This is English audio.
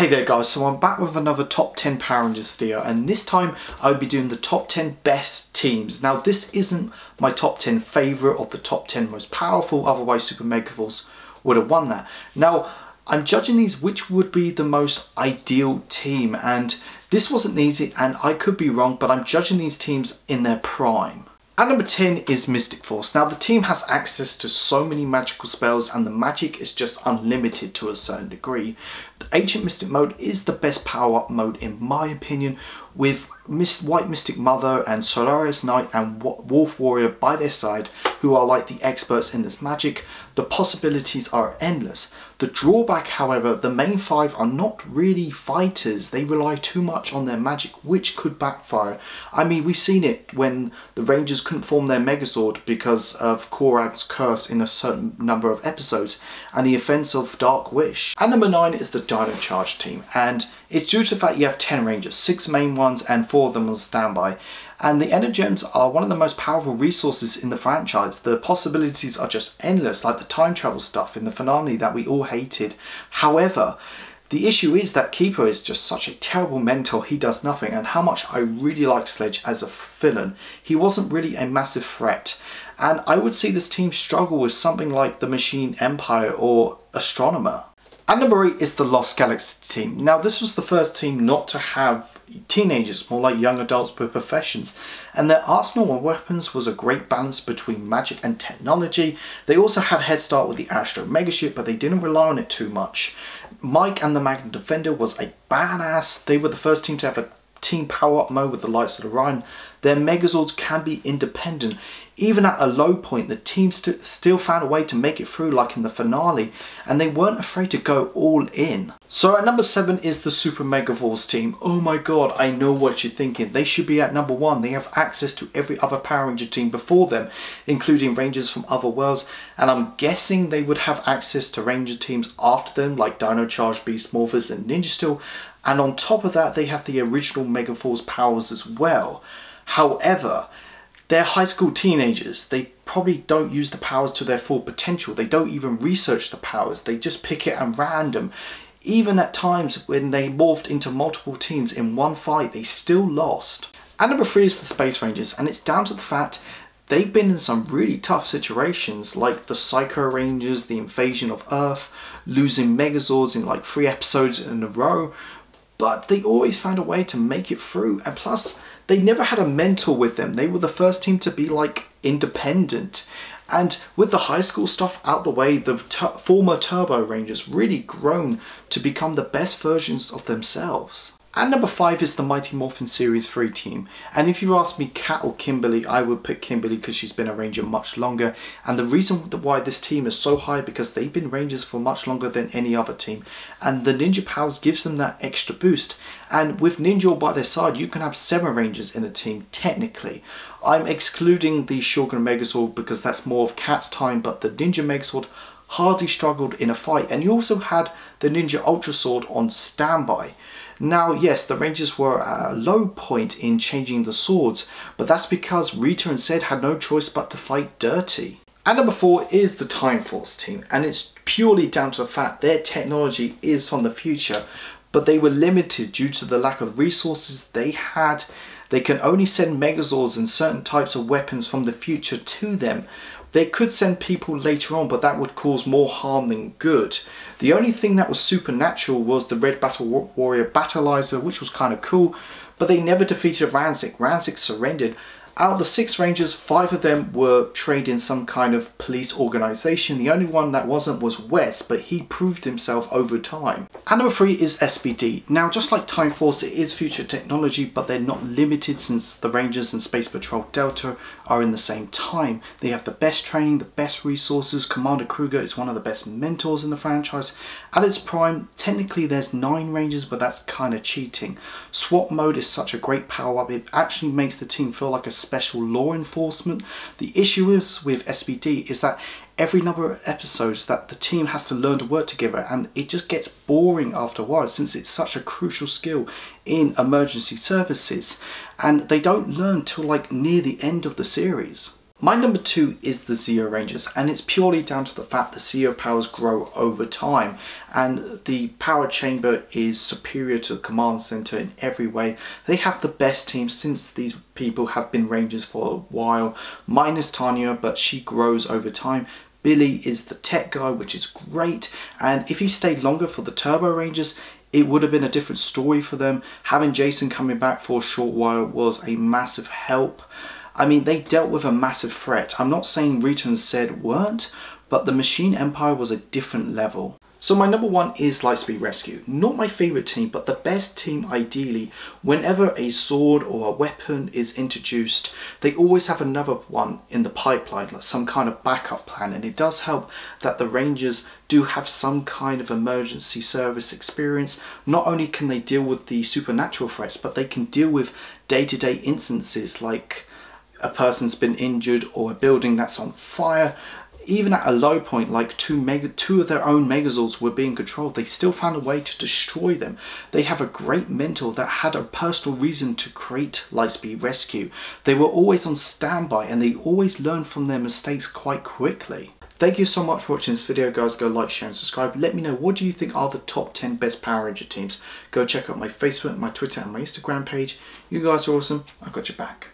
Hey there guys, so I'm back with another top 10 Power Rangers video, and this time I'll be doing the top 10 best teams. Now this isn't my top 10 favourite of the top 10 most powerful, otherwise Super Mega Force would have won that. Now I'm judging these which would be the most ideal team, and this wasn't easy and I could be wrong, but I'm judging these teams in their prime. At number 10 is Mystic Force. Now the team has access to so many magical spells and the magic is just unlimited to a certain degree. The Ancient Mystic mode is the best power up mode in my opinion, with White Mystic Mother and Solaris Knight and Wolf Warrior by their side, who are like the experts in this magic. The possibilities are endless. The drawback, however, the main five are not really fighters. They rely too much on their magic, which could backfire. I mean, we've seen it when the Rangers couldn't form their Megazord because of Korag's curse in a certain number of episodes, and the offense of Dark Wish. And number 9 is the Dino Charge team, and it's due to the fact you have 10 Rangers, 6 main ones and 4 of them on standby. And the Energems are one of the most powerful resources in the franchise. The possibilities are just endless, like the time travel stuff in the finale that we all hated. However, the issue is that Keeper is just such a terrible mentor, he does nothing, and how much I really like Sledge as a villain. He wasn't really a massive threat, and I would see this team struggle with something like the Machine Empire or Astronomer. At number 8 is the Lost Galaxy team. Now this was the first team not to have teenagers, more like young adults with professions, and their arsenal of weapons was a great balance between magic and technology. They also had a head start with the Astro Megaship, but they didn't rely on it too much. Mike and the Magnet Defender was a badass. They were the first team to have a team power up mode with the Lights of Orion. Their Megazords can be independent. Even at a low point, the team still found a way to make it through, like in the finale, and they weren't afraid to go all in. So at number 7 is the Super Mega Force team. Oh my god, I know what you're thinking. They should be at number 1. They have access to every other Power Ranger team before them, including Rangers from other worlds, and I'm guessing they would have access to Ranger teams after them, like Dino Charge, Beast Morphers and Ninja Steel, and on top of that they have the original Mega Force powers as well. However, they're high school teenagers. They probably don't use the powers to their full potential. They don't even research the powers. They just pick it at random. Even at times when they morphed into multiple teams in one fight, they still lost. At number 3 is the Space Rangers, and it's down to the fact they've been in some really tough situations, like the Psycho Rangers, the invasion of Earth, losing Megazords in like 3 episodes in a row, but they always found a way to make it through. And plus, they never had a mentor with them. They were the first team to be like independent. And with the high school stuff out the way, the former Turbo Rangers really grown to become the best versions of themselves. And number 5 is the Mighty Morphin Series 3 team. And if you ask me Kat or Kimberly, I would pick Kimberly because she's been a Ranger much longer. And the reason why this team is so high, because they've been Rangers for much longer than any other team. And the Ninja powers gives them that extra boost. And with Ninja by their side, you can have 7 Rangers in a team, technically. I'm excluding the Shogun Megazord because that's more of Kat's time, but the Ninja Megazord hardly struggled in a fight. And you also had the Ninja Ultra Sword on standby. Now yes, the Rangers were at a low point in changing the swords, but that's because Rita and Zed had no choice but to fight dirty. And number 4 is the Time Force team, and it's purely down to the fact their technology is from the future, but they were limited due to the lack of resources they had. They can only send Megazords and certain types of weapons from the future to them. They could send people later on, but that would cause more harm than good. The only thing that was supernatural was the Red Battle Warrior Battleizer, which was kind of cool, but they never defeated Ransik. Ransik surrendered. Out of the 6 Rangers, 5 of them were trained in some kind of police organisation. The only one that wasn't was Wes, but he proved himself over time. And number 3 is SBD. Now just like Time Force, it is future technology, but they're not limited since the Rangers and Space Patrol Delta are in the same time. They have the best training, the best resources. Commander Kruger is one of the best mentors in the franchise. At its prime, technically there's 9 Rangers, but that's kind of cheating. Swap mode is such a great power up, it actually makes the team feel like a special law enforcement. The issue is with SBD is that every number of episodes that the team has to learn to work together, and it just gets boring after a while since it's such a crucial skill in emergency services, and they don't learn till like near the end of the series. My number 2 is the Zeo Rangers, and it's purely down to the fact the Zeo powers grow over time, and the power chamber is superior to the command center in every way. They have the best team since these people have been Rangers for a while, minus Tanya, but she grows over time. Billy is the tech guy, which is great, and if he stayed longer for the Turbo Rangers, it would have been a different story for them. Having Jason coming back for a short while was a massive help. I mean, they dealt with a massive threat. I'm not saying Rita and Zed weren't, but the Machine Empire was a different level. So my number 1 is Lightspeed Rescue. Not my favorite team, but the best team ideally. Whenever a sword or a weapon is introduced, they always have another one in the pipeline, like some kind of backup plan. And it does help that the Rangers do have some kind of emergency service experience. Not only can they deal with the supernatural threats, but they can deal with day-to-day instances like a person's been injured or a building that's on fire. Even at a low point, like two of their own Megazords were being controlled, they still found a way to destroy them. They have a great mentor that had a personal reason to create Lightspeed Rescue. They were always on standby and they always learned from their mistakes quite quickly. Thank you so much for watching this video, guys. Go like, share and subscribe. Let me know, what do you think are the top 10 best Power Ranger teams? Go check out my Facebook, my Twitter and my Instagram page. You guys are awesome. I've got your back.